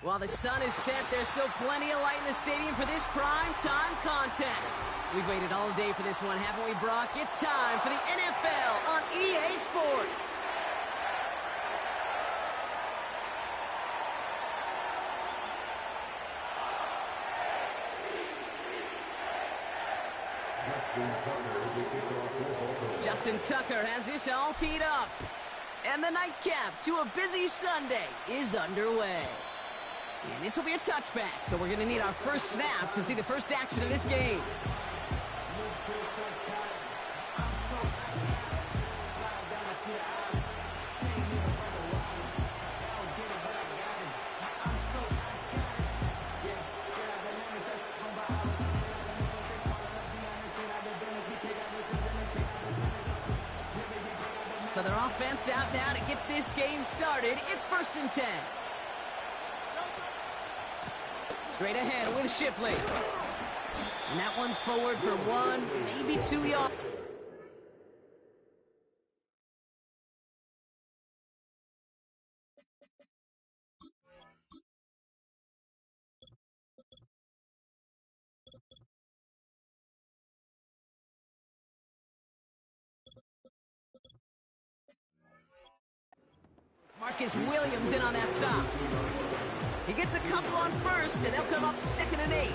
While the sun is set, there's still plenty of light in the stadium for this prime-time contest. We've waited all day for this one, haven't we, Brock? It's time for the NFL on EA Sports. Justin Tucker has this all teed up. And the nightcap to a busy Sunday is underway. And this will be a touchback, so we're going to need our first snap to see the first action of this game. So their offense out now to get this game started. It's 1st and 10. Straight ahead with Shipley. And that one's forward for 1, maybe 2 yards. Marcus Williams in on that stop. He gets a couple on first, and they'll come up 2nd and 8.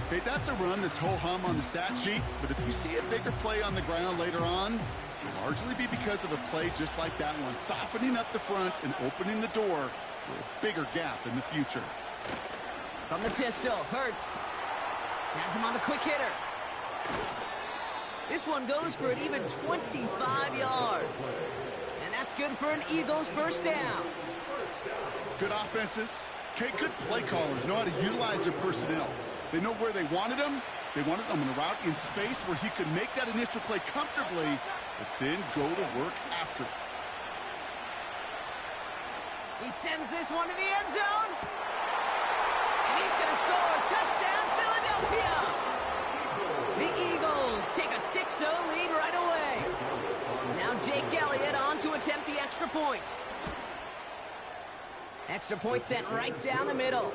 Okay, that's a run that's ho-hum on the stat sheet, but if you see a bigger play on the ground later on, it'll largely be because of a play just like that one, softening up the front and opening the door for a bigger gap in the future. From the pistol, Hurts. Has him on the quick hitter. This one goes for an even 25 yards. And that's good for an Eagles first down. Good offenses. Okay, good play callers know how to utilize their personnel. They know where they wanted them. They wanted them on a route in space where he could make that initial play comfortably, but then go to work after it. He sends this one to the end zone. And he's going to score. Touchdown, Philadelphia. The Eagles take a 6-0 lead right away. Now Jake Elliott on to attempt the extra point. Extra point sent right down the middle.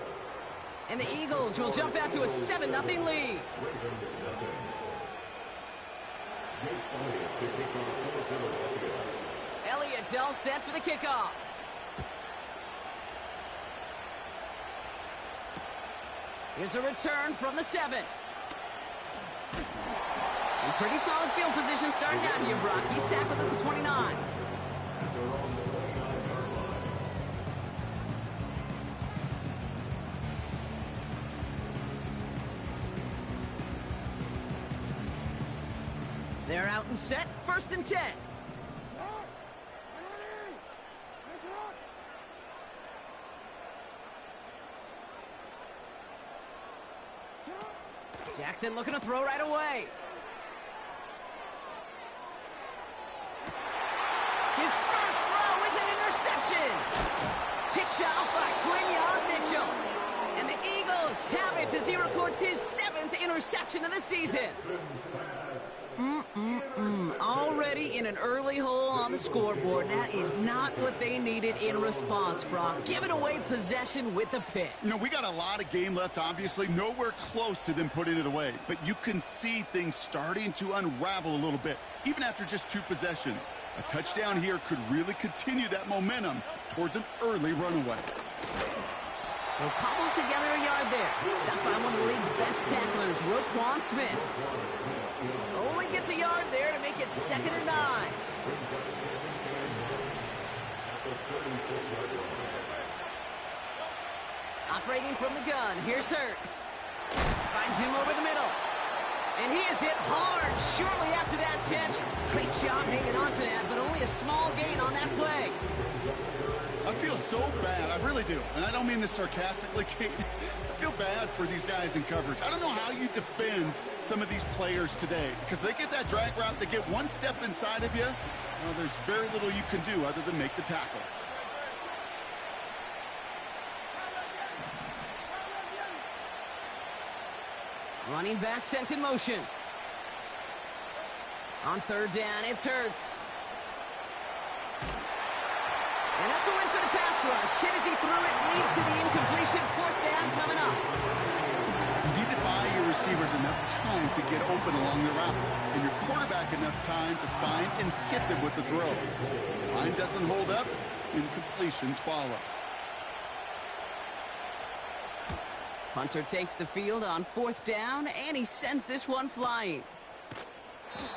And the Eagles will jump out to a 7-0 lead. Elliott's all set for the kickoff. Here's a return from the 7. And pretty solid field position starting out here, Brock. He's tackled at the 29. They're out and set, 1st and 10. Jackson looking to throw right away. His first throw is an interception. Picked off by Quinyon Mitchell. And the Eagles have it as he records his 7th interception of the season. Already in an early hole on the scoreboard. That is not what they needed in response, Brock. Giving away possession with a pick. You know, we got a lot of game left, obviously. Nowhere close to them putting it away. But you can see things starting to unravel a little bit, even after just 2 possessions. A touchdown here could really continue that momentum towards an early runaway. They'll cobble together a yard there. Stopped by one of the league's best tacklers, Roquan Smith. Only gets a yard there to make it 2nd and 9. Operating from the gun, here's Hurts. Finds him over the middle. And he is hit hard shortly after that catch. Great job hanging on to that, but only a small gain on that play. I feel so bad, I really do. And I don't mean this sarcastically, Kate. I feel bad for these guys in coverage. I don't know how you defend some of these players today, because they get that drag route, they get one step inside of you. Well, there's very little you can do other than make the tackle. Running back sent in motion. On 3rd down, it's Hurts. And that's a win for the pass rush. Hit as he threw it, leads to the incompletion. Fourth down coming up. You need to buy your receivers enough time to get open along the route, and your quarterback enough time to find and hit them with the throw. The line doesn't hold up, incompletions follow. Hunter takes the field on fourth down, and he sends this one flying.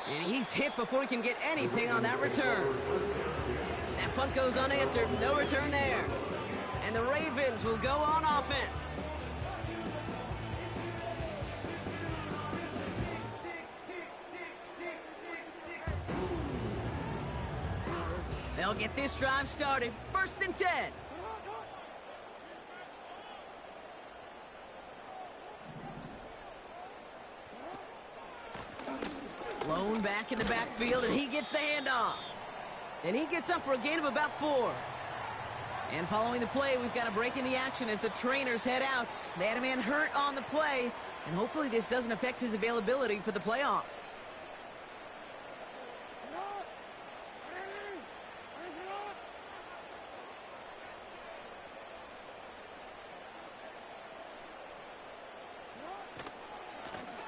And he's hit before he can get anything on that return. That punt goes unanswered. No return there. And the Ravens will go on offense. They'll get this drive started. 1st and 10. Lone back in the backfield, and he gets the handoff. And he gets up for a gain of about 4. And following the play, we've got a break in the action as the trainers head out. They had a man hurt on the play, and hopefully this doesn't affect his availability for the playoffs.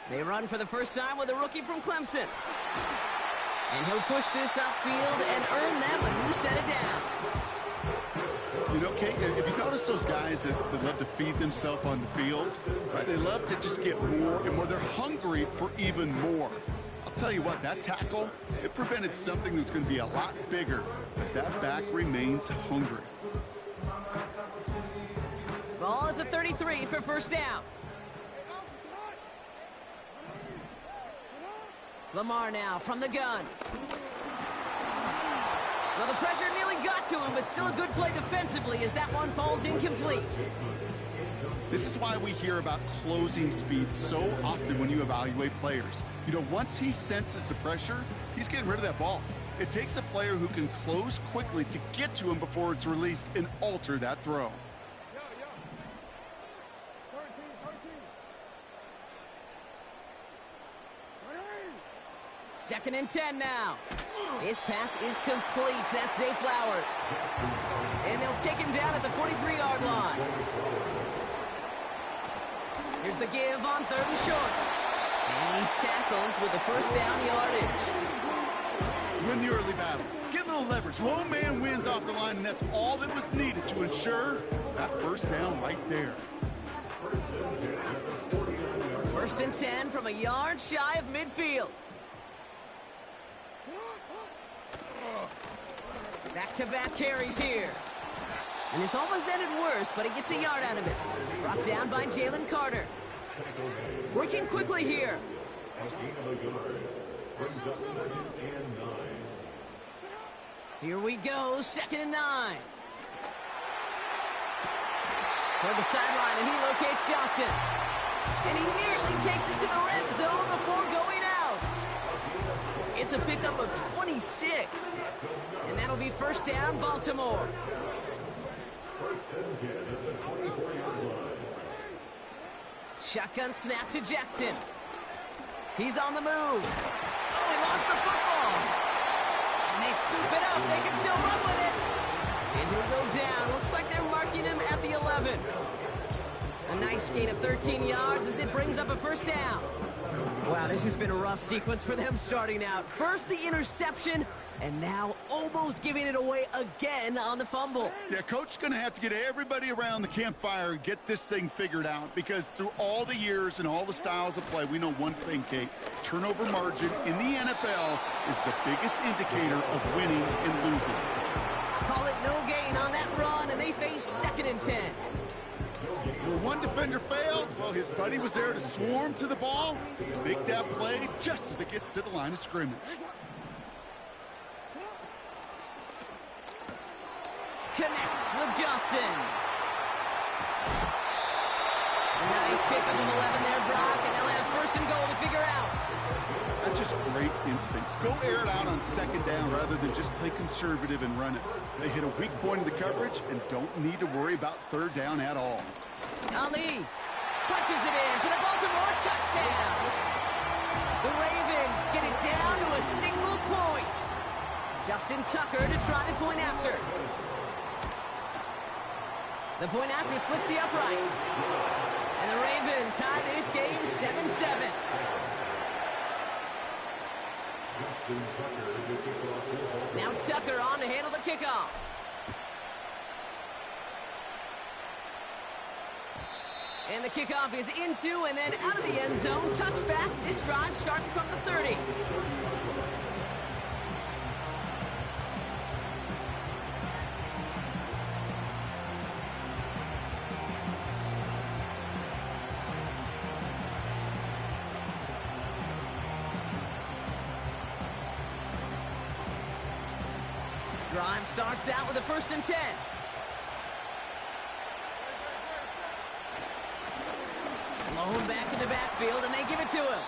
They run for the first time with a rookie from Clemson. And he'll push this upfield and earn them a new set of downs. You know, Kate, if you notice those guys that love to feed themselves on the field, right? They love to just get more and more. They're hungry for even more. I'll tell you what, that tackle, it prevented something that's going to be a lot bigger, but that back remains hungry. Ball at the 33 for first down. Lamar now from the gun. Well, the pressure nearly got to him, but still a good play defensively as that one falls incomplete. This is why we hear about closing speed so often when you evaluate players. You know, once he senses the pressure, he's getting rid of that ball. It takes a player who can close quickly to get to him before it's released and alter that throw. 2nd and 10 now. His pass is complete. That's Zay Flowers. And they'll take him down at the 43-yard line. Here's the give on 3rd and short. And he's tackled with the first down yardage. Win the early battle. Get a little leverage. Lone man wins off the line, and that's all that was needed to ensure that first down right there. 1st and 10 from a yard shy of midfield. Back-to-back carries here. And this almost ended worse, but he gets a yard out of it. Brought down by Jalen Carter. Working quickly here. Here we go, 2nd and 9. Toward the sideline, and he locates Johnson. And he nearly takes it to the red zone before going out. It's a pickup of 26. And that'll be first down, Baltimore. Shotgun snap to Jackson. He's on the move. Oh, he lost the football. And they scoop it up. They can still run with it. And he'll go down. Looks like they're marking him at the 11. A nice gain of 13 yards as it brings up a first down. Wow, this has been a rough sequence for them starting out. First the interception, and now almost giving it away again on the fumble. Yeah, Coach's going to have to get everybody around the campfire and get this thing figured out, because through all the years and all the styles of play, we know one thing, Kate. Turnover margin in the NFL is the biggest indicator of winning and losing. Call it no gain on that run, and they face 2nd and 10. Well, one defender failed. Well, his buddy was there to swarm to the ball and make that play just as it gets to the line of scrimmage. Connects with Johnson. A nice pickup of 11 there, Brock, and they'll have 1st and goal to figure out. That's just great instincts. Go air it out on 2nd down rather than just play conservative and run it. They hit a weak point in the coverage and don't need to worry about 3rd down at all. Ali punches it in for the Baltimore touchdown. The Ravens get it down to a single point. Justin Tucker to try the point after. The point after splits the uprights. And the Ravens tie this game 7-7. Now Tucker on to handle the kickoff. And the kickoff is into and then out of the end zone. Touchback. This drive starting from the 30. Drive starts out with a 1st and 10. Malone back in the backfield, and they give it to him.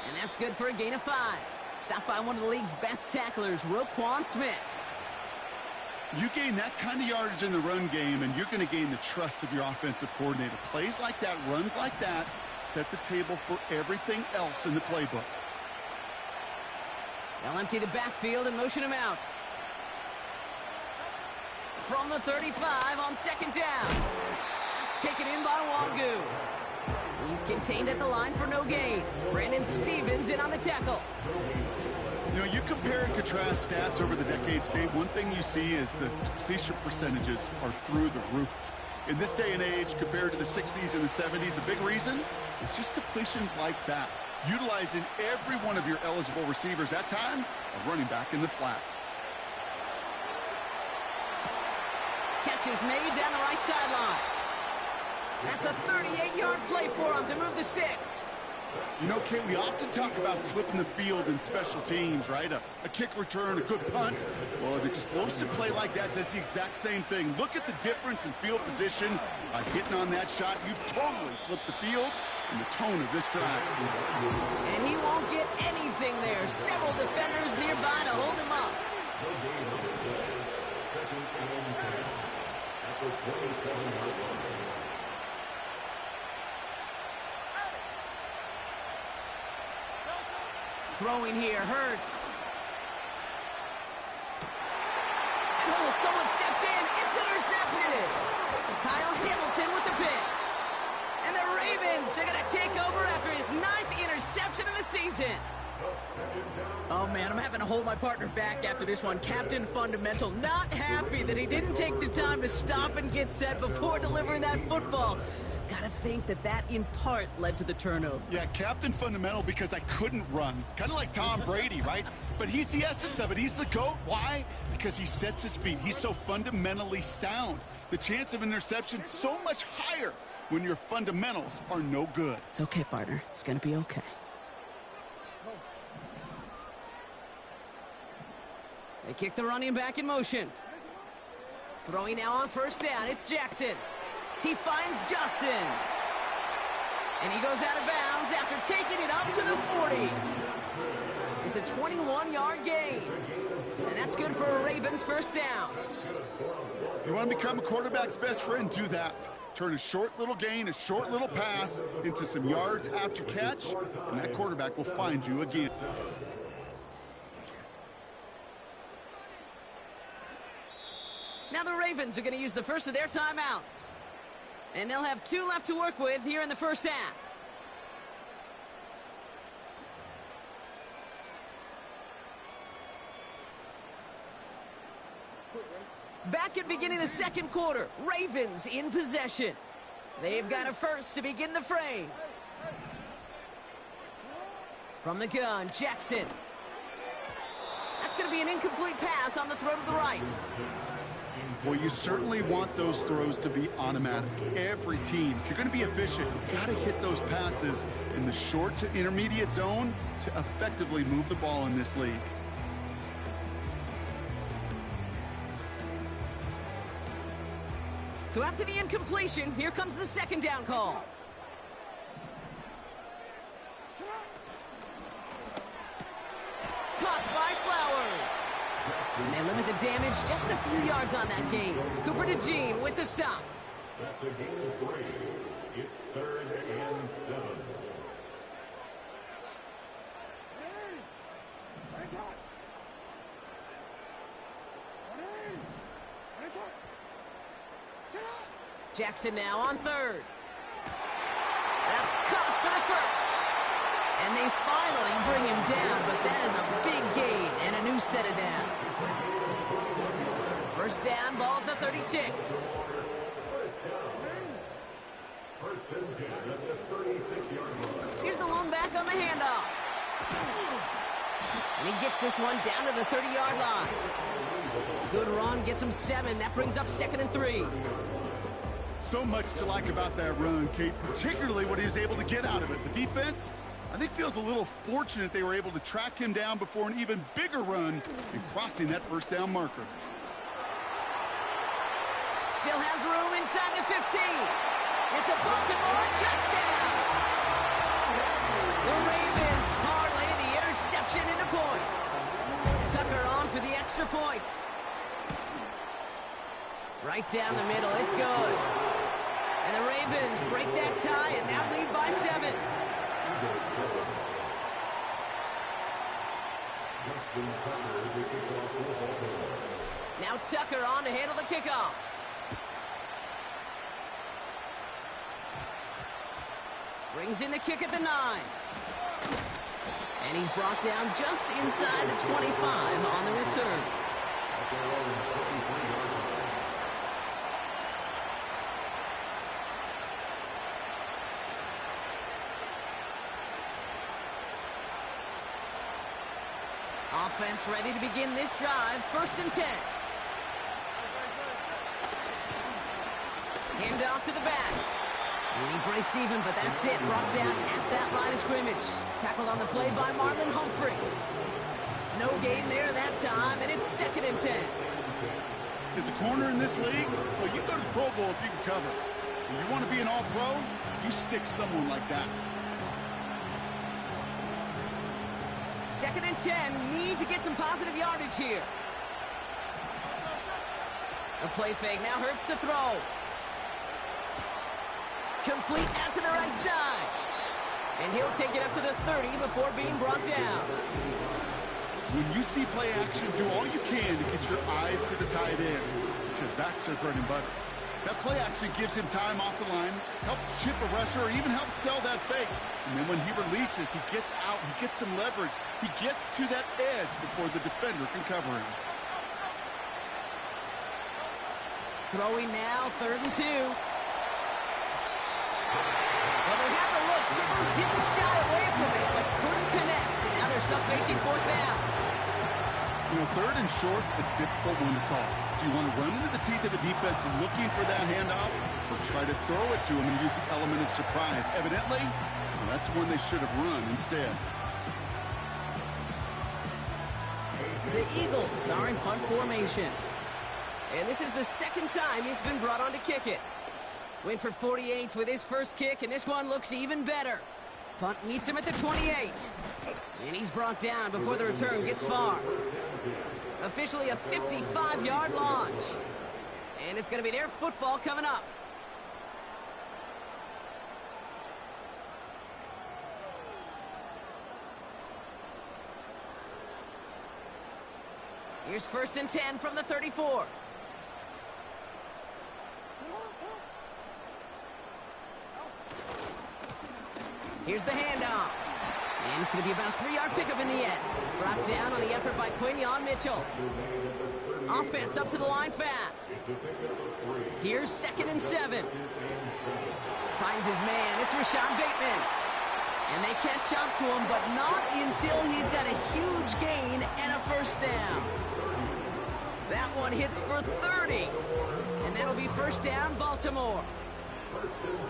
And that's good for a gain of 5. Stopped by one of the league's best tacklers, Roquan Smith. You gain that kind of yardage in the run game, and you're going to gain the trust of your offensive coordinator. Plays like that, runs like that, set the table for everything else in the playbook. They'll empty the backfield and motion him out. From the 35 on 2nd down. That's taken in by Wangu. He's contained at the line for no gain. Brandon Stevens in on the tackle. You know, you compare and contrast stats over the decades, Kate. One thing you see is the completion percentages are through the roof. In this day and age, compared to the 60s and the 70s, a big reason is just completions like that. Utilizing every one of your eligible receivers. That time, a running back in the flat. Catch is made down the right sideline. That's a 38-yard play for him to move the sticks. You know, Kate, we often talk about flipping the field in special teams, right? A kick return, a good punt. Well, an explosive play like that does the exact same thing. Look at the difference in field position. By hitting on that shot, you've totally flipped the field and the tone of this drive. And he won't get anything there. Several defenders nearby to hold him up. Throwing here hurts. And oh, someone stepped in. It's intercepted. Kyle Hamilton with the pick. And the Ravens are going to take over after his 9th interception of the season. Oh, man, I'm having to hold my partner back after this one. Captain Fundamental not happy that he didn't take the time to stop and get set before delivering that football. Gotta think that in part led to the turnover. Yeah, Captain Fundamental because I couldn't run. Kind of like Tom Brady, right? But he's the essence of it. He's the GOAT. Why? Because he sets his feet. He's so fundamentally sound. The chance of interception so much higher when your fundamentals are no good. It's okay, partner. It's gonna be okay. They kick the running back in motion. Throwing now on 1st down. It's Jackson. He finds Johnson. And he goes out of bounds after taking it up to the 40. It's a 21-yard gain. And that's good for a Ravens 1st down. You want to become a quarterback's best friend? Do that. Turn a short little gain, a short little pass into some yards after catch, and that quarterback will find you again. Now the Ravens are going to use the first of their timeouts. And they'll have 2 left to work with here in the 1st half. Back at beginning the 2nd quarter, Ravens in possession. They've got a first to begin the frame. From the gun, Jackson. That's going to be an incomplete pass on the throw to the right. Well, you certainly want those throws to be automatic. Every team, if you're going to be efficient, you've got to hit those passes in the short to intermediate zone to effectively move the ball in this league. So after the incompletion, here comes the 2nd down call. Caught by Flowers. And they limit the damage just a few yards on that game. Cooper DeJean with the stop. That's a gain of 3. It's 3rd and 7. Jackson now on third. That's caught for the first. And they finally bring him down, but that is a big gain and a new set of downs. First down, ball at the 36. First and 10 at the 36-yard line. Here's the lone back on the handoff. And he gets this one down to the 30-yard line. Good run, gets him 7. That brings up 2nd and 3. So much to like about that run, Kate, particularly what he was able to get out of it. The defense, I think, feels a little fortunate they were able to track him down before an even bigger run and crossing that first down marker. Still has room inside the 15. It's a Baltimore touchdown. The Ravens parlay the interception into points. Tucker on for the extra point. Right down the middle, it's good. And the Ravens break that tie and now lead by 7. Now Tucker on to handle the kickoff. Brings in the kick at the 9. And he's brought down just inside the 25 on the return. Offense ready to begin this drive. First and 10. Hand off to the back. And he breaks even, but that's it. Brought down at that line of scrimmage. Tackled on the play by Marlon Humphrey. No gain there that time, and it's 2nd and 10. As a corner in this league, well, you go to the Pro Bowl if you can cover. If you want to be an all-pro, you stick someone like that. 2nd and 10. Need to get some positive yardage here. A play fake now hurts to throw. Complete out to the right side. And he'll take it up to the 30 before being brought down. When you see play action, do all you can to get your eyes to the tight end, because that's their bread and butter. That play action gives him time off the line, helps chip a rusher, or even helps sell that fake. And then when he releases, he gets out, he gets some leverage. He gets to that edge before the defender can cover him. Throwing now, 3rd and 2. Well, they had the look, certainly didn't shy away from it, but couldn't connect. And now they're stuck facing 4th down. You know, 3rd and short is a difficult one to call. Do you want to run into the teeth of the defense looking for that handoff, or try to throw it to him and use the element of surprise? Evidently, well, that's one they should have run instead. The Eagles are in punt formation. And this is the 2nd time he's been brought on to kick it. Went for 48 with his first kick, and this one looks even better. Punt meets him at the 28. And he's brought down before the return gets far. Officially a 55-yard launch. And it's going to be their football coming up. Here's 1st and 10 from the 34. Here's the handoff. And it's going to be about a 3-yard pickup in the end. Brought down on the effort by Quinyon Mitchell. Offense up to the line fast. Here's 2nd and 7. Finds his man. It's Rashad Bateman. And they catch up to him, but not until he's got a huge gain and a first down. That one hits for 30. And that'll be first down, Baltimore.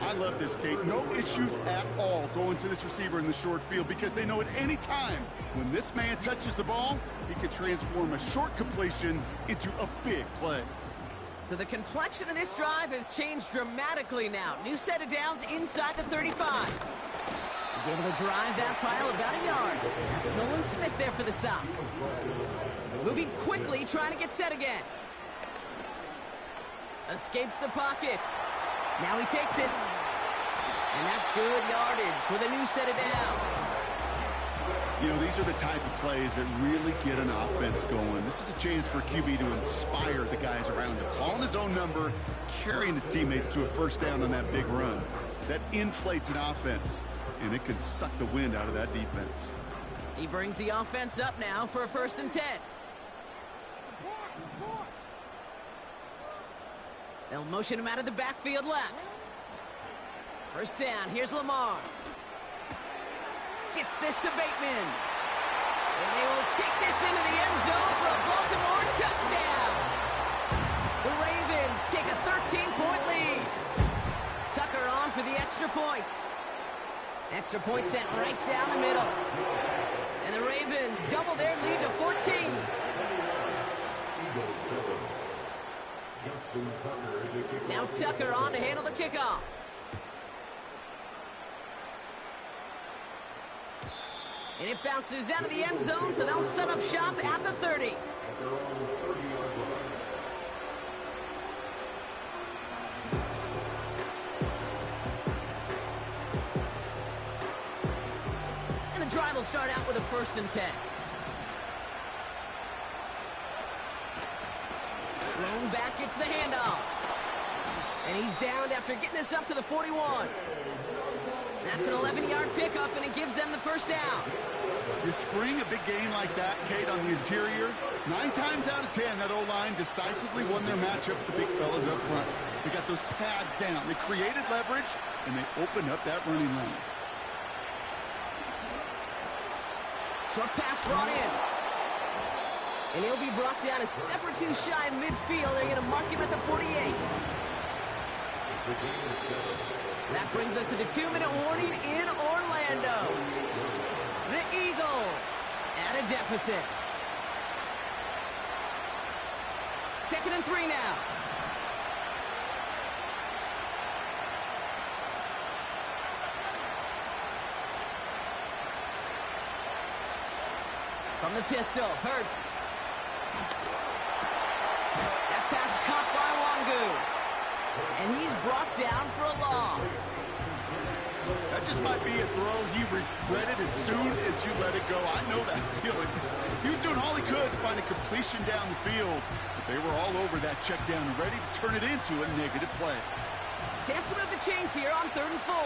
I love this, Kate. No issues at all going to this receiver in the short field, because they know at any time when this man touches the ball, he can transform a short completion into a big play. So the complexion of this drive has changed dramatically now. New set of downs inside the 35. He's able to drive that pile about a yard. That's Nolan Smith there for the stop. Moving quickly, trying to get set again. Escapes the pocket. Now he takes it. And that's good yardage with a new set of downs. You know, these are the type of plays that really get an offense going. This is a chance for QB to inspire the guys around him. Calling his own number, carrying his teammates to a first down on that big run. That inflates an offense, and it can suck the wind out of that defense. He brings the offense up now for a 1st and 10. They'll motion him out of the backfield left. First down, here's Lamar. Gets this to Bateman. And they will take this into the end zone for a Baltimore touchdown. The Ravens take a 13-point lead. Tucker on for the extra point. Extra point sent right down the middle. And the Ravens double their lead to 14. Now Tucker on to handle the kickoff. And it bounces out of the end zone, so they'll set up shop at the 30. And the drive will start out with a 1st and 10. Thrown back, gets the handoff. And he's downed after getting this up to the 41. That's an 11-yard pickup, and it gives them the first down. You spring a big game like that, Kate, on the interior, 9 times out of 10, that O-line decisively won their matchup with the big fellas up front. They got those pads down. They created leverage, and they opened up that running lane. Short pass brought in. And he'll be brought down a step or two shy of midfield. They're going to mark him at the 48. That brings us to the 2-minute warning in Orlando. The Eagles at a deficit. 2nd and 3 now. From the pistol, Hurts. That pass caught by Wangu. And he's brought down for a loss. That just might be a throw he regretted as soon as you let it go. I know that feeling. He was doing all he could to find a completion down the field, but they were all over that check down and ready to turn it into a negative play. Chance to move the chains here on 3rd and 4.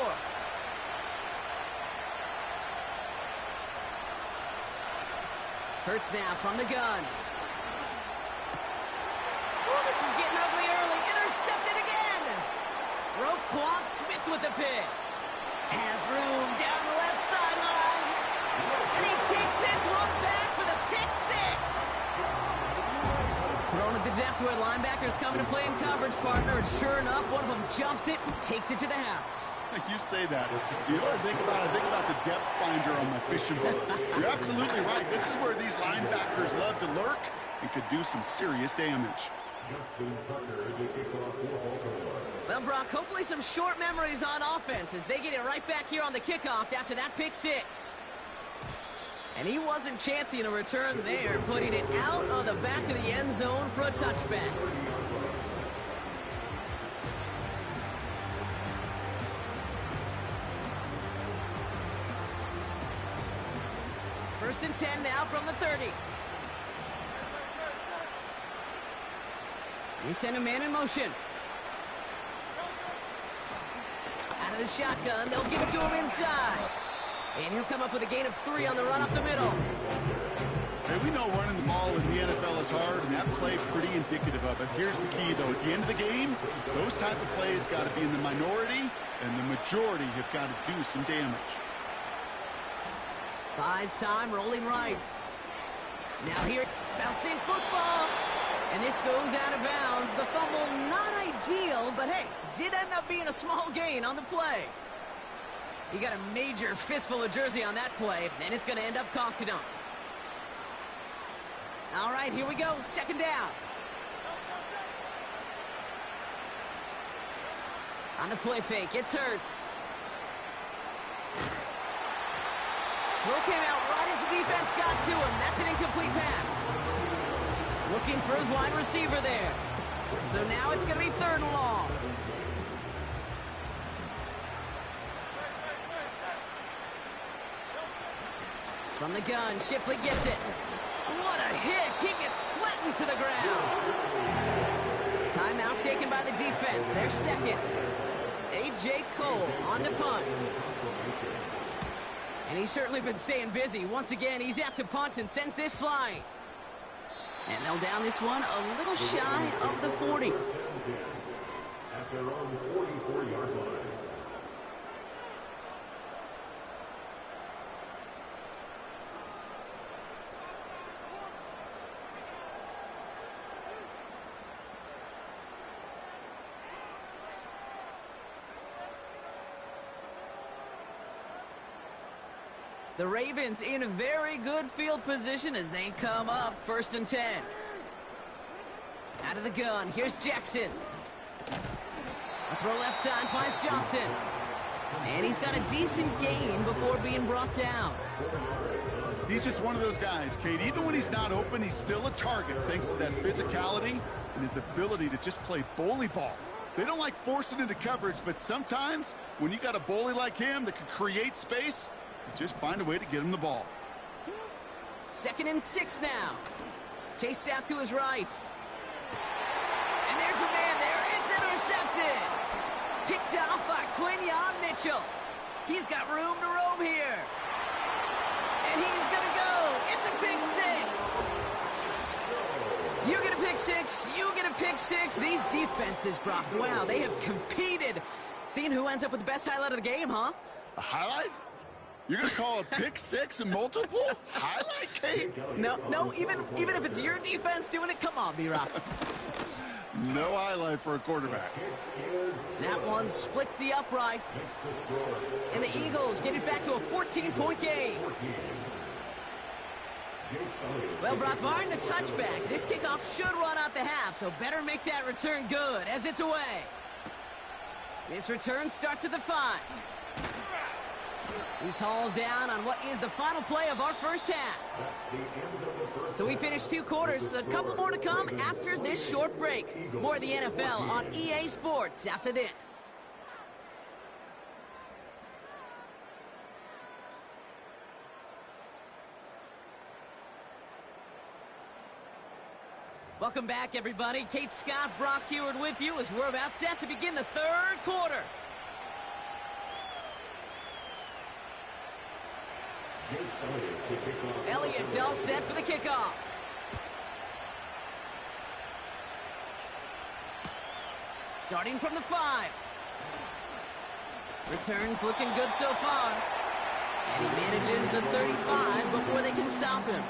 Hurts now from the gun. Oh, this is getting ugly early. Intercepted again. Roquan Smith with the pick. Has room down the left sideline. And he takes this one back for the pick 6. Thrown at the depth where linebackers coming to play in coverage, partner. And sure enough, one of them jumps it and takes it to the house. You say that. You know what I think about? I think about the depth finder on my fishing boat. You're absolutely right. This is where these linebackers love to lurk and could do some serious damage. Well, Brock, hopefully some short memories on offense as they get it right back here on the kickoff after that pick 6. And he wasn't chancing a return there, putting it out of the back of the end zone for a touchback. First and 10 now from the 30. We send a man in motion. Out of the shotgun, they'll give it to him inside. And he'll come up with a gain of 3 on the run up the middle. Hey, we know running the ball in the NFL is hard, and that play pretty indicative of it. Here's the key, though. At the end of the game, those type of plays got to be in the minority, and the majority have got to do some damage. Buys time, rolling right. Now here, bouncing football. And this goes out of bounds. The fumble, not ideal, but hey, did end up being a small gain on the play. You got a major fistful of jersey on that play, and it's going to end up costing him. All right, here we go. 2nd down. On the play fake, it's Hurts. Throw came out right as the defense got to him. That's an incomplete pass. Looking for his wide receiver there. So now it's going to be 3rd and long. From the gun, Shipley gets it. What a hit! He gets flattened to the ground. Timeout taken by the defense. Their second. A.J. Cole on to punt. And he's certainly been staying busy. Once again, he's out to punt and sends this flying. And they'll down this one a little shy of the 40. At their own 44-yard line. The Ravens in a very good field position as they come up 1st and 10. Out of the gun, here's Jackson. A throw left side finds Johnson. And he's got a decent gain before being brought down. He's just one of those guys, Kate. Even when he's not open, he's still a target thanks to that physicality and his ability to just play bully ball. They don't like forcing into coverage, but sometimes when you got a bully like him that can create space, just find a way to get him the ball. 2nd and 6 now. Chased out to his right. And there's a man there. It's intercepted. Picked off by Quinyon Mitchell. He's got room to roam here. And he's going to go. It's a pick six. You get a pick six. You get a pick six. These defenses, Brock, wow, they have competed. Seeing who ends up with the best highlight of the game, huh? A highlight? You're going to call a pick six and multiple? Highlight, Kate? No, even if it's your defense doing it, come on, B-Rock. No highlight for a quarterback. That one splits the uprights. And the Eagles get it back to a 14-point game. Well, Brock, barring the touchback, this kickoff should run out the half, so better make that return good as it's away. This return starts at the 5. He's hauled down on what is the final play of our first half. So we finished 2 quarters. A couple more to come after this short break. More of the NFL on EA Sports after this. Welcome back, everybody. Kate Scott, Brock Huard with you as we're about set to begin the 3rd quarter. Elliott's all set for the kickoff. Starting from the 5. Returns looking good so far. And he manages the 35 before they can stop him.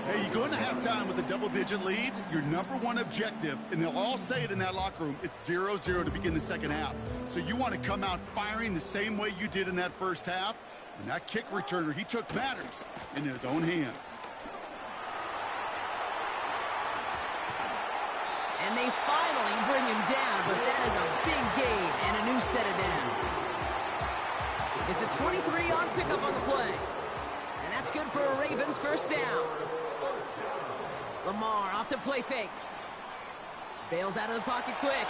Hey, you go into halftime with a double-digit lead, your number one objective, and they'll all say it in that locker room, it's 0-0 to begin the second half. So you want to come out firing the same way you did in that first half. And that kick returner, he took matters in his own hands. And they finally bring him down, but that is a big gain and a new set of downs. It's a 23-yard pickup on the play. And that's good for a Ravens first down. Lamar off to play fake. Bails out of the pocket quick.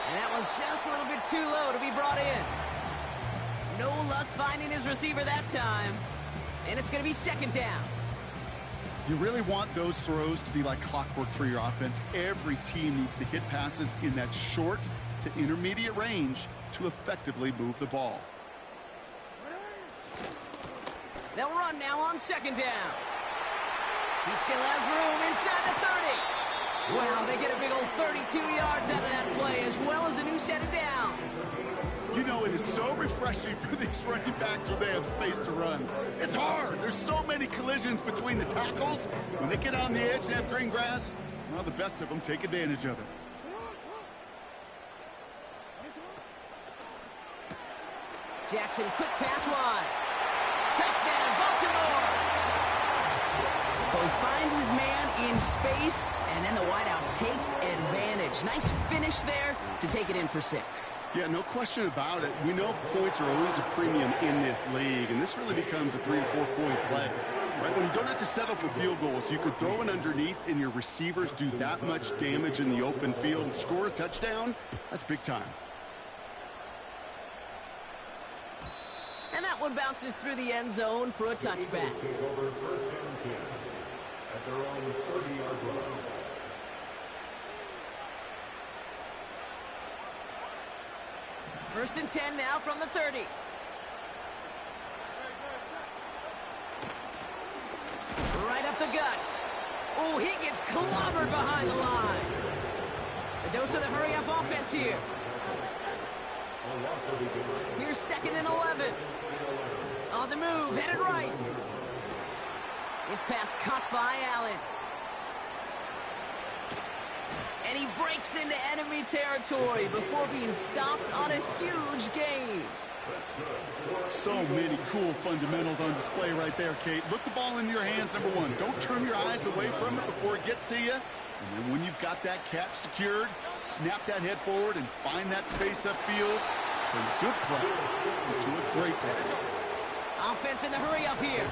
And that was just a little bit too low to be brought in. No luck finding his receiver that time. And it's going to be 2nd down. You really want those throws to be like clockwork for your offense. Every team needs to hit passes in that short to intermediate range to effectively move the ball. They'll run now on 2nd down. He still has room inside the 30. Wow, they get a big old 32 yards out of that play as well as a new set of downs. You know, it is so refreshing for these running backs when they have space to run. It's hard. There's so many collisions between the tackles. When they get on the edge and have green grass, well, the best of them take advantage of it. Jackson, quick pass wide. Touchdown, Baltimore. So he finds his man in space, and then the wideout takes advantage. Nice finish there to take it in for 6. Yeah, no question about it. We know points are always a premium in this league, and this really becomes a 3- to 4-point play. Right? When you don't have to settle for field goals, you could throw it underneath, and your receivers do that much damage in the open field and score a touchdown. That's big time. And that one bounces through the end zone for a touchback. Take over first and 10 at their own 30-yard line. First and 10 now from the 30. Right up the gut. Oh, he gets clobbered behind the line. A dose of the hurry-up offense here. Here's second and 11. On the move, headed right. His pass caught by Allen. And he breaks into enemy territory before being stopped on a huge gain. So many cool fundamentals on display right there, Kate. Look the ball in your hands, number one. Don't turn your eyes away from it before it gets to you. And then when you've got that catch secured, snap that head forward and find that space upfield. Turn a good play into a great play. Offense in the hurry up here.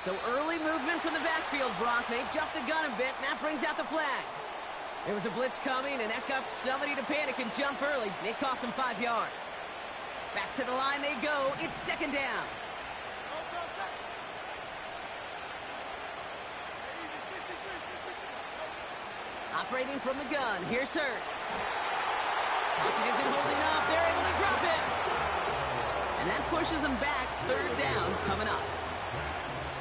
So early movement from the backfield, Brock. They jumped the gun a bit, and that brings out the flag. There was a blitz coming, and that got somebody to panic and jump early. It cost them 5 yards. Back to the line they go. It's second down. Operating from the gun, here's Hurts. Pocket isn't holding up. They're able to drop it. And that pushes them back. Third down coming up.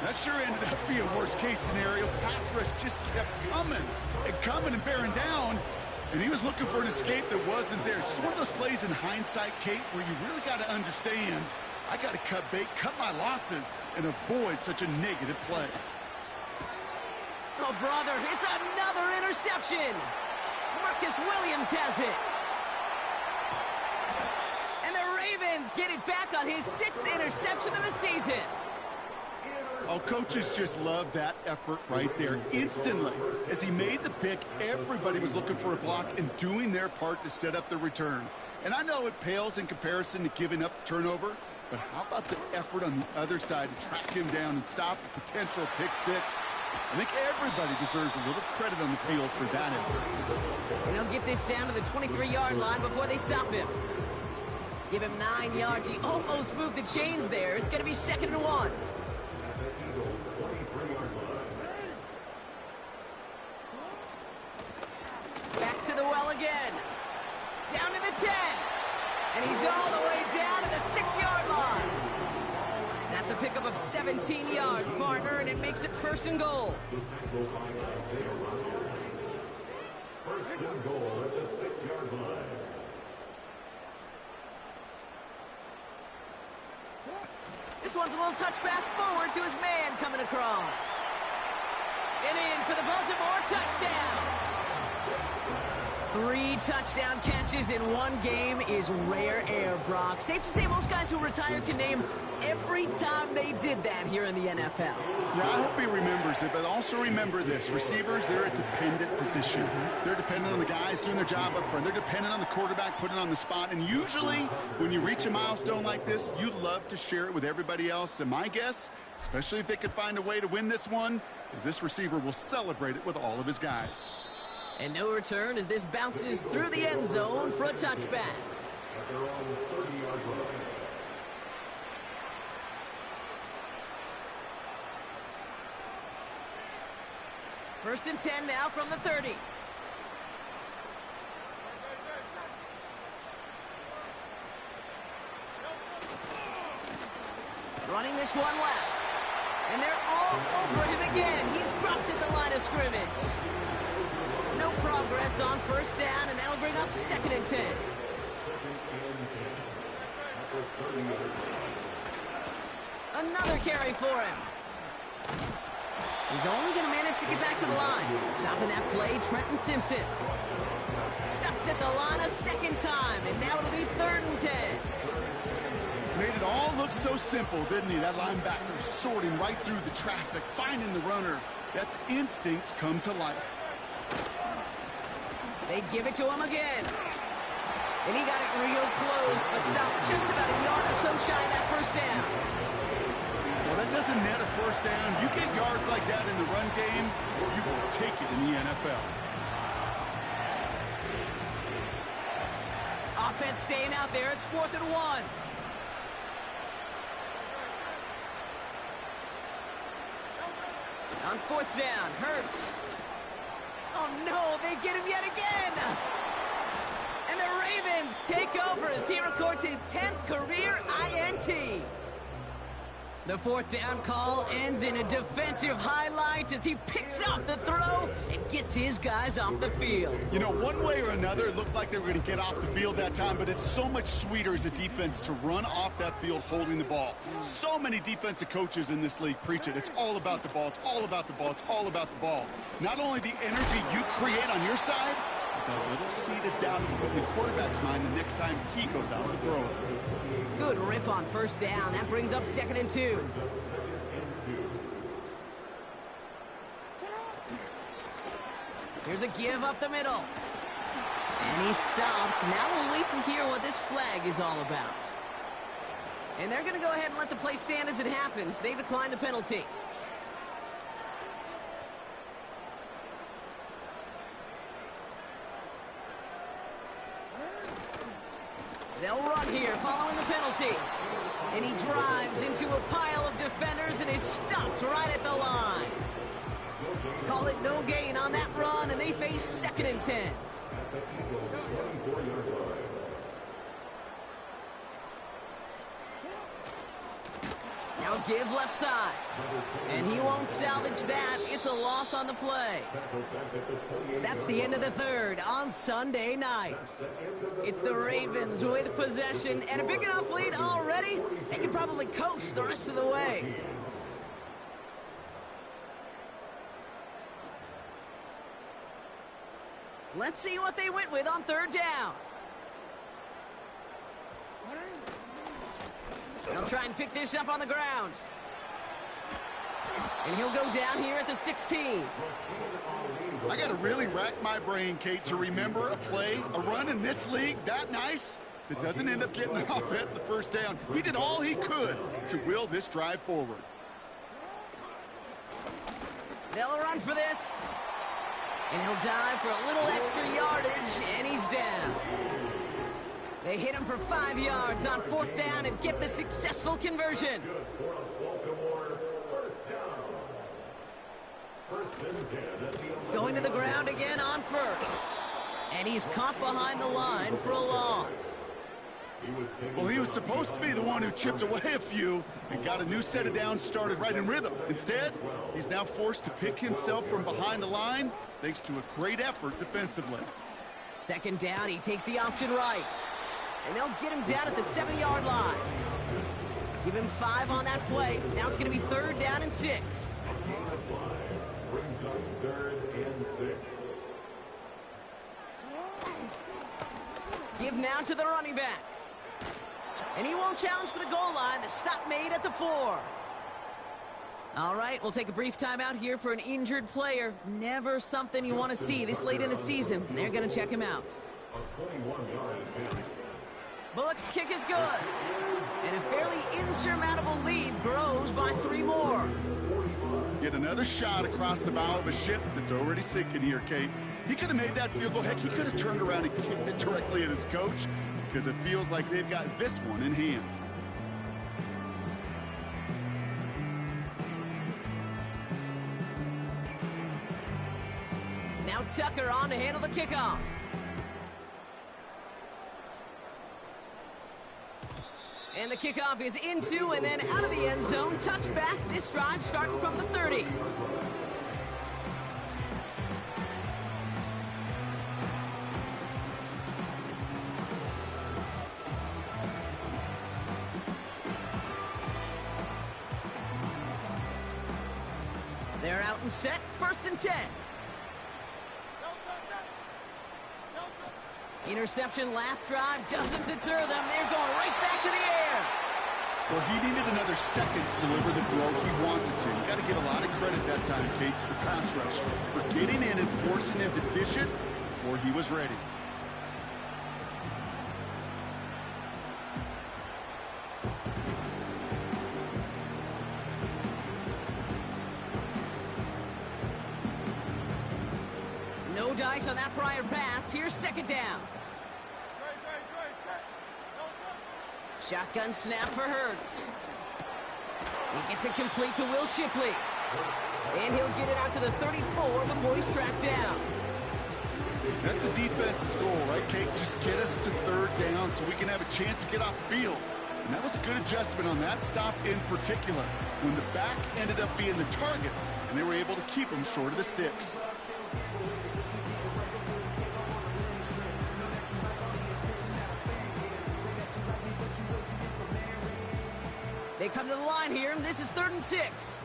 That sure ended up being a worst-case scenario. Pass rush just kept coming and bearing down. And he was looking for an escape that wasn't there. It's one of those plays in hindsight, Kate, where you really got to understand, I got to cut bait, cut my losses, and avoid such a negative play. Oh, brother, it's another interception. Marcus Williams has it. And the Ravens get it back on his 6th interception of the season. Oh, coaches just love that effort right there. Instantly, as he made the pick, everybody was looking for a block and doing their part to set up the return. And I know it pales in comparison to giving up the turnover, but how about the effort on the other side to track him down and stop a potential pick six? I think everybody deserves a little credit on the field for that effort. And he'll get this down to the 23-yard line before they stop him. Give him 9 yards. He almost moved the chains there. It's going to be second and 1. Back to the well again. Down to the 10. And he's all the way down to the 6-yard line. That's a pickup of 17 yards, partner, and it makes it first and goal. First and goal at the 6-yard line. This one's a little touch pass forward to his man coming across. And in for the Baltimore touchdown. 3 touchdown catches in one game is rare air, Brock. Safe to say most guys who retire can name every time they did that here in the NFL. Yeah, I hope he remembers it, but also remember this. Receivers, they're a dependent position. They're dependent on the guys doing their job up front. They're dependent on the quarterback putting it on the spot. And usually, when you reach a milestone like this, you'd love to share it with everybody else. And my guess, especially if they could find a way to win this one, is this receiver will celebrate it with all of his guys. And no return as this bounces through the end zone for a touchback. At their own 30-yard line. First and 10 now from the 30. Running this one left. And they're all over him again. He's dropped at the line of scrimmage. No progress on first down, and that'll bring up second and 10. Another carry for him. He's only going to manage to get back to the line. Stopping that play, Trenton Simpson. Stuffed at the line a second time, and now it'll be third and 10. Made it all look so simple, didn't he? That linebacker sorting right through the traffic, finding the runner. That's instincts come to life. They give it to him again. And he got it real close, but stopped just about a yard or so shy of that first down. that doesn't net a first down. You get yards like that in the run game, you will take it in the NFL. Offense staying out there. It's 4th and 1. On 4th down, Hurts. Oh no, they get him yet again! And the Ravens take over as he records his 10th career INT. The 4th down call ends in a defensive highlight as he picks up the throw and gets his guys off the field. You know, one way or another, it looked like they were going to get off the field that time, but it's so much sweeter as a defense to run off that field holding the ball. So many defensive coaches in this league preach it. It's all about the ball. It's all about the ball. It's all about the ball. Not only the energy you create on your side, but a little seed of doubt you put in the quarterback's mind the next time he goes out to throw it. Good rip on 1st down. That brings up 2nd and 2. Here's a give up the middle. And he stopped. Now we'll wait to hear what this flag is all about. And they're going to go ahead and let the play stand as it happens. They decline the penalty. They'll run here following the penalty. And he drives into a pile of defenders and is stopped right at the line. Call it no gain on that run, and they face 2nd and 10. Now give left side. And he won't salvage that. It's a loss on the play. That's the end of the 3rd on Sunday night. It's the Ravens with possession and a big enough lead already. They can probably coast the rest of the way. Let's see what they went with on 3rd down. They'll try and pick this up on the ground. And he'll go down here at the 16. I got to really rack my brain, Kate, to remember a play, a run in this league that nice that doesn't end up getting an offensive first down. He did all he could to will this drive forward. They'll run for this. And he'll dive for a little extra yardage, and he's down. They hit him for 5 yards on 4th down and get the successful conversion. Going to the ground again on 1st. And he's caught behind the line for a loss. Well, he was supposed to be the one who chipped away a few and got a new set of downs started right in rhythm. Instead, he's now forced to pick himself from behind the line thanks to a great effort defensively. 2nd down, he takes the option right. And they'll get him down at the 7-yard line. Give him 5 on that play. Now it's going to be 3rd down and 6. Brings up 3rd and 6. Give now to the running back. And he won't challenge for the goal line. The stop made at the 4. All right, we'll take a brief timeout here for an injured player. Never something you want to see this late in the season. They're going to check him out. Bullock's kick is good. And a fairly insurmountable lead grows by 3 more. Yet another shot across the bow of a ship that's already sinking here, Kate. He could have made that field goal. Heck, he could have turned around and kicked it directly at his coach because it feels like they've got this one in hand. Now Tucker on to handle the kickoff. And the kickoff is into and then out of the end zone. Touchback. This drive starting from the 30. They're out and set. 1st and 10. Interception last drive doesn't deter them. They're going right back to the air. Well, he needed another second to deliver the throw he wanted to. You got to give a lot of credit that time, Kate, to the pass rush for getting in and forcing him to dish it before he was ready. No dice on that prior pass. Here's second down. Shotgun snap for Hurts. He gets it complete to Will Shipley. And he'll get it out to the 34 before he's tracked down. That's a defense's goal, right, Kate? Just get us to third down so we can have a chance to get off the field. And that was a good adjustment on that stop in particular, when the back ended up being the target, and they were able to keep him short of the sticks. They come to the line here, and this is 3rd and 6.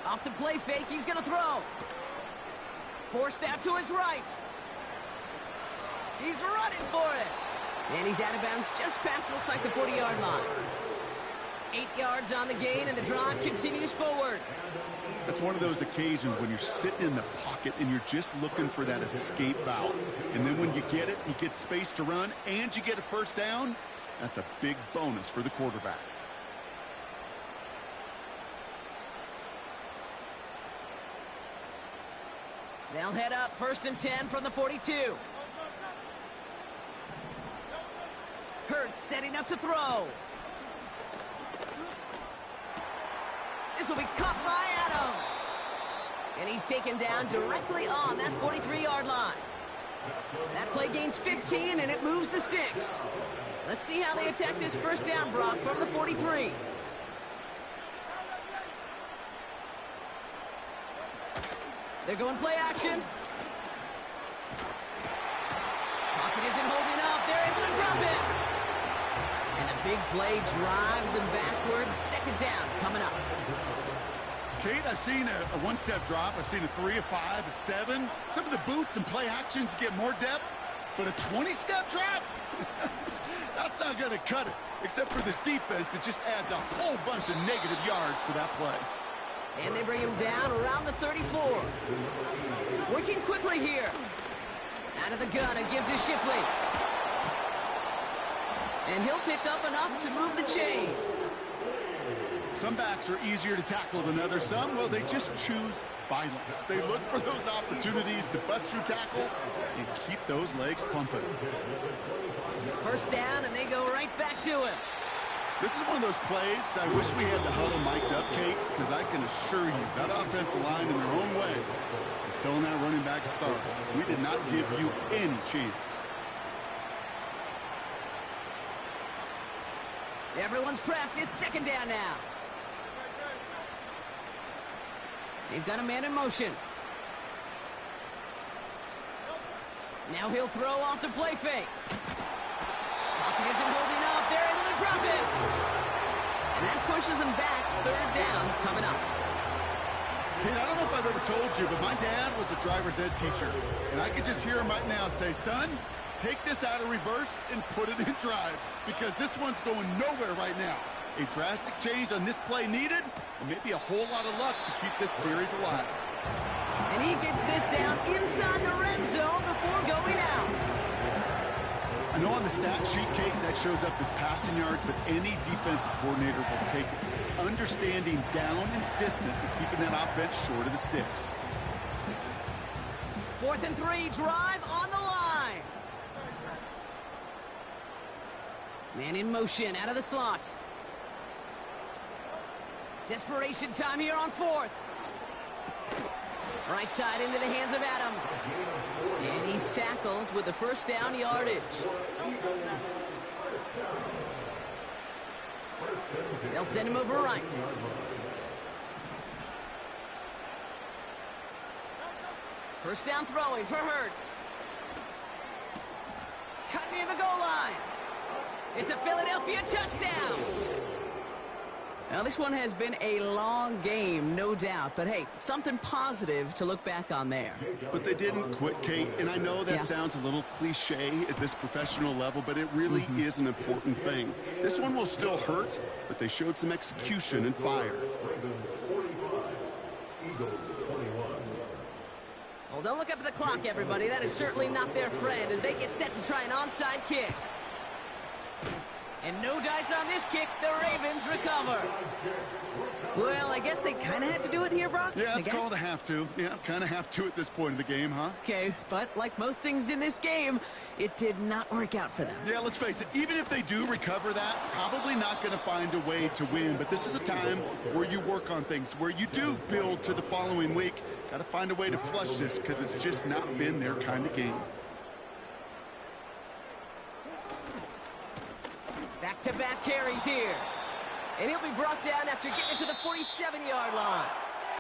Off the play fake, he's going to throw. Forced out to his right. He's running for it. And he's out of bounds just past, looks like, the 40-yard line. 8 yards on the gain, and the drive continues forward. That's one of those occasions when you're sitting in the pocket and you're just looking for that escape valve. And then when you get it, you get space to run, and you get a first down. That's a big bonus for the quarterback. They'll head up 1st and 10 from the 42. Hurts setting up to throw. This will be caught by Adams. And he's taken down directly on that 43-yard line. That play gains 15, and it moves the sticks. Let's see how they attack this first down, Brock, from the 43. They're going play action. Pocket isn't holding up. They're able to drop it. And a big play drives them backwards. Second down coming up. Kate, I've seen a one-step drop. I've seen a 3, a 5, a 7. Some of the boots and play actions get more depth, but a 20-step drop? That's not going to cut it. Except for this defense, it just adds a whole bunch of negative yards to that play. And they bring him down around the 34. Working quickly here. Out of the gun, it gives to Shipley. And he'll pick up enough to move the chains. Some backs are easier to tackle than others. Some, well, they just choose violence. They look for those opportunities to bust through tackles and keep those legs pumping. First down, and they go right back to him. This is one of those plays that I wish we had the huddle mic'd up, Kate, because I can assure you that offensive line in their own way is telling that running back, sorry, we did not give you any chance. Everyone's prepped. It's second down now. They've got a man in motion. Now he'll throw off the play fake. Pocket isn't holding up. They're able to drop it. And that pushes them back. Third down coming up. Kate, I don't know if I've ever told you, but my dad was a driver's ed teacher. And I could just hear him right now say, son, take this out of reverse and put it in drive, because this one's going nowhere right now. A drastic change on this play needed, and maybe a whole lot of luck to keep this series alive. And he gets this down inside the red zone before going out. I know on the stat sheet, Kate, that shows up as passing yards, but any defensive coordinator will take it. Understanding down and distance and keeping that offense short of the sticks. 4th and 3, drive on the line. Man in motion, out of the slot. Desperation time here on 4th. Right side into the hands of Adams. And he's tackled with the first down yardage. They'll send him over right. First down throwing for Hurts. Cut near the goal line. It's a Philadelphia touchdown. Now, this one has been a long game, no doubt. But, hey, something positive to look back on there. But they didn't quit, Kate. And I know that sounds a little cliche at this professional level, but it really is an important thing. This one will still hurt, but they showed some execution and fire. Well, don't look up at the the clock, everybody. That is certainly not their friend as they get set to try an onside kick. And no dice on this kick. The Ravens recover. Well, I guess they kind of had to do it here, Brock. Yeah, it's called a have to. Yeah, kind of have to at this point in the game, huh? Okay, but like most things in this game, it did not work out for them. Yeah, let's face it, even if they do recover that, probably not going to find a way to win. But this is a time where you work on things, where you do build to the following week. Got to find a way to flush this because it's just not been their kind of game. Back-to-back carries here. And he'll be brought down after getting to the 47-yard line.